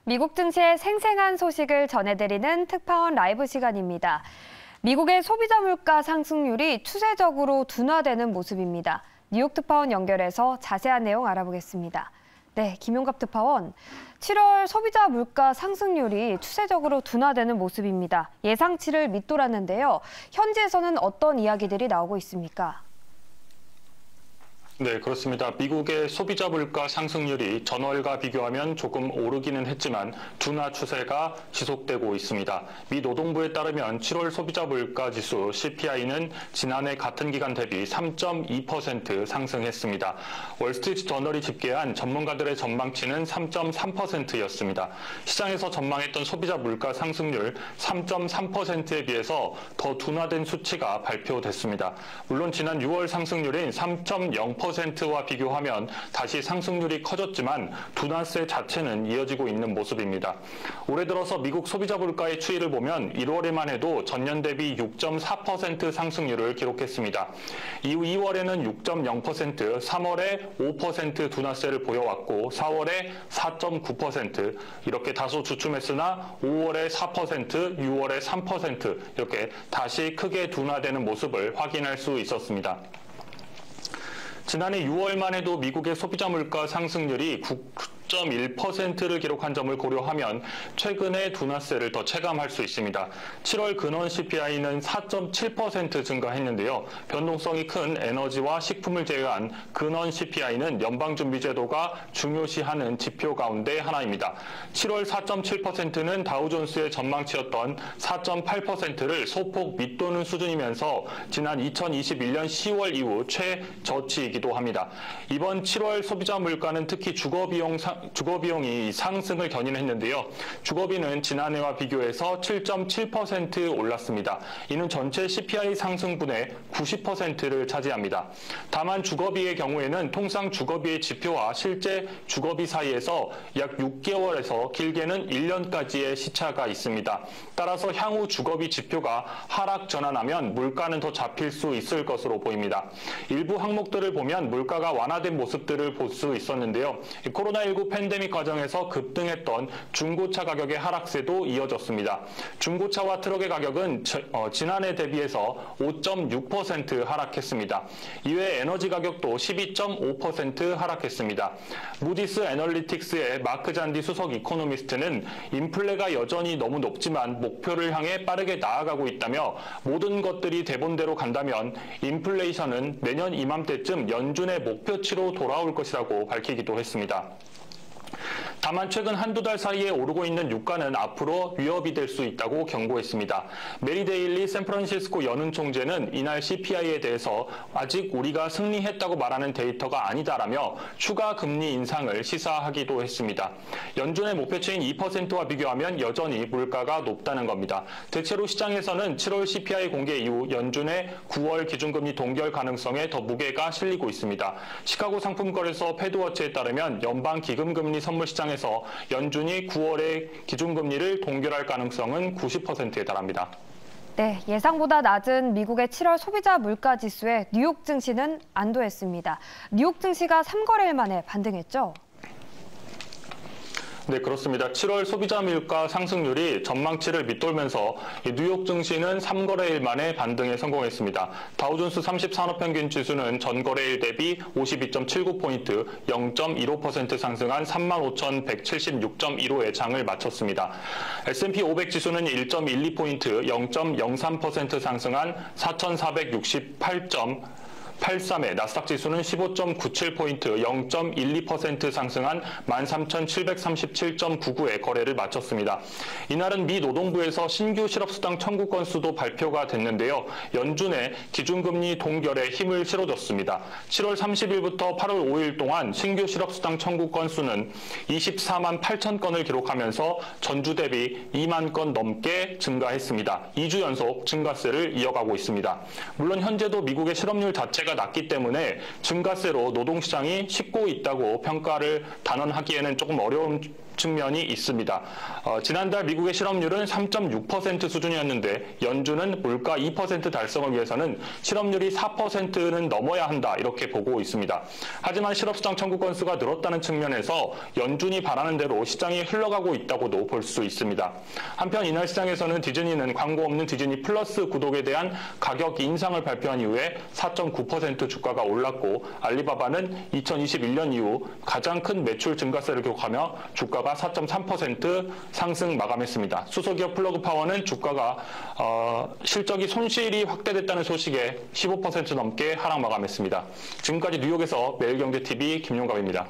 미국 증시의 생생한 소식을 전해드리는 특파원 라이브 시간입니다. 미국의 소비자 물가 상승률이 추세적으로 둔화되는 모습입니다. 뉴욕 특파원 연결해서 자세한 내용 알아보겠습니다. 네, 김용갑 특파원. 7월 소비자 물가 상승률이 추세적으로 둔화되는 모습입니다. 예상치를 밑돌았는데요. 현지에서는 어떤 이야기들이 나오고 있습니까? 네, 그렇습니다. 미국의 소비자 물가 상승률이 전월과 비교하면 조금 오르기는 했지만 둔화 추세가 지속되고 있습니다. 미 노동부에 따르면 7월 소비자 물가 지수 CPI는 지난해 같은 기간 대비 3.2% 상승했습니다. 월스트리트 저널이 집계한 전문가들의 전망치는 3.3%였습니다. 시장에서 전망했던 소비자 물가 상승률 3.3%에 비해서 더 둔화된 수치가 발표됐습니다. 물론 지난 6월 상승률인 3.0%와 비교하면 다시 상승률이 커졌지만 둔화세 자체는 이어지고 있는 모습입니다. 올해 들어서 미국 소비자 물가의 추이를 보면 1월에만 해도 전년 대비 6.4% 상승률을 기록했습니다. 이후 2월에는 6.0%, 3월에 5% 둔화세를 보여왔고 4월에 4.9%, 이렇게 다소 주춤했으나 5월에 4%, 6월에 3% 이렇게 다시 크게 둔화되는 모습을 확인할 수 있었습니다. 지난해 6월만 해도 미국의 소비자 물가 상승률이 9.1%를 기록한 점을 고려하면 최근의 둔화세를 더 체감할 수 있습니다. 7월 근원 CPI는 4.7% 증가했는데요. 변동성이 큰 에너지와 식품을 제외한 근원 CPI는 연방준비제도가 중요시하는 지표 가운데 하나입니다. 7월 4.7%는 다우존스의 전망치였던 4.8%를 소폭 밑도는 수준이면서 지난 2021년 10월 이후 최저치이기도 합니다. 이번 7월 소비자 물가는 특히 주거비용이 상승을 견인했는데요. 주거비는 지난해와 비교해서 7.7% 올랐습니다. 이는 전체 CPI 상승분의 90%를 차지합니다. 다만 주거비의 경우에는 통상 주거비의 지표와 실제 주거비 사이에서 약 6개월에서 길게는 1년까지의 시차가 있습니다. 따라서 향후 주거비 지표가 하락 전환하면 물가는 더 잡힐 수 있을 것으로 보입니다. 일부 항목들을 보면 물가가 완화된 모습들을 볼 수 있었는데요. 코로나19 팬데믹 과정에서 급등했던 중고차 가격의 하락세도 이어졌습니다. 중고차와 트럭의 가격은 지난해 대비해서 5.6% 하락했습니다. 이외에 에너지 가격도 12.5% 하락했습니다. 무디스 애널리틱스의 마크 잔디 수석 이코노미스트는 인플레가 여전히 너무 높지만 목표를 향해 빠르게 나아가고 있다며 모든 것들이 대본대로 간다면 인플레이션은 내년 이맘때쯤 연준의 목표치로 돌아올 것이라고 밝히기도 했습니다. 다만 최근 한두 달 사이에 오르고 있는 유가는 앞으로 위협이 될 수 있다고 경고했습니다. 메리 데일리 샌프란시스코 연은 총재는 이날 CPI에 대해서 아직 우리가 승리했다고 말하는 데이터가 아니다라며 추가 금리 인상을 시사하기도 했습니다. 연준의 목표치인 2%와 비교하면 여전히 물가가 높다는 겁니다. 대체로 시장에서는 7월 CPI 공개 이후 연준의 9월 기준금리 동결 가능성에 더 무게가 실리고 있습니다. 시카고 상품거래소 패드워치에 따르면 연방 기금금리 선물 시장에서 연준이 9월에 기준금리를 동결할 가능성은 90%에 달합니다. 네, 예상보다 낮은 미국의 7월 소비자 물가 지수에 뉴욕 증시는 안도했습니다. 뉴욕 증시가 3거래일 만에 반등했죠? 네, 그렇습니다. 7월 소비자 물가 상승률이 전망치를 밑돌면서 뉴욕 증시는 3거래일 만에 반등에 성공했습니다. 다우존스 30 산업평균 지수는 전 거래일 대비 52.79포인트, 0.15% 상승한 35,176.15의 장을 마쳤습니다. S&P 500 지수는 1.12포인트, 0.03% 상승한 4,468.83에 나스닥 지수는 15.97포인트, 0.12% 상승한 13,737.99의 거래를 마쳤습니다. 이날은 미 노동부에서 신규 실업수당 청구 건수도 발표가 됐는데요. 연준의 기준금리 동결에 힘을 실어줬습니다. 7월 30일부터 8월 5일 동안 신규 실업수당 청구 건수는 24만 8천 건을 기록하면서 전주 대비 2만 건 넘게 증가했습니다. 2주 연속 증가세를 이어가고 있습니다. 물론 현재도 미국의 실업률 자체가 낮기 때문에 증가세로 노동시장이 식고 있다고 평가를 단언하기에는 조금 어려운 측면이 있습니다. 지난달 미국의 실업률은 3.6% 수준이었는데 연준은 물가 2% 달성을 위해서는 실업률이 4%는 넘어야 한다 이렇게 보고 있습니다. 하지만 실업수당 청구 건수가 늘었다는 측면에서 연준이 바라는 대로 시장이 흘러가고 있다고도 볼 수 있습니다. 한편 이날 시장에서는 디즈니는 광고 없는 디즈니 플러스 구독에 대한 가격 인상을 발표한 이후에 4.9% 주가가 올랐고 알리바바는 2021년 이후 가장 큰 매출 증가세를 기록하며 주가가 4.3% 상승 마감했습니다. 수소기업 플러그파워는 주가가 실적이 손실이 확대됐다는 소식에 15% 넘게 하락 마감했습니다. 지금까지 뉴욕에서 매일경제TV 김용갑입니다.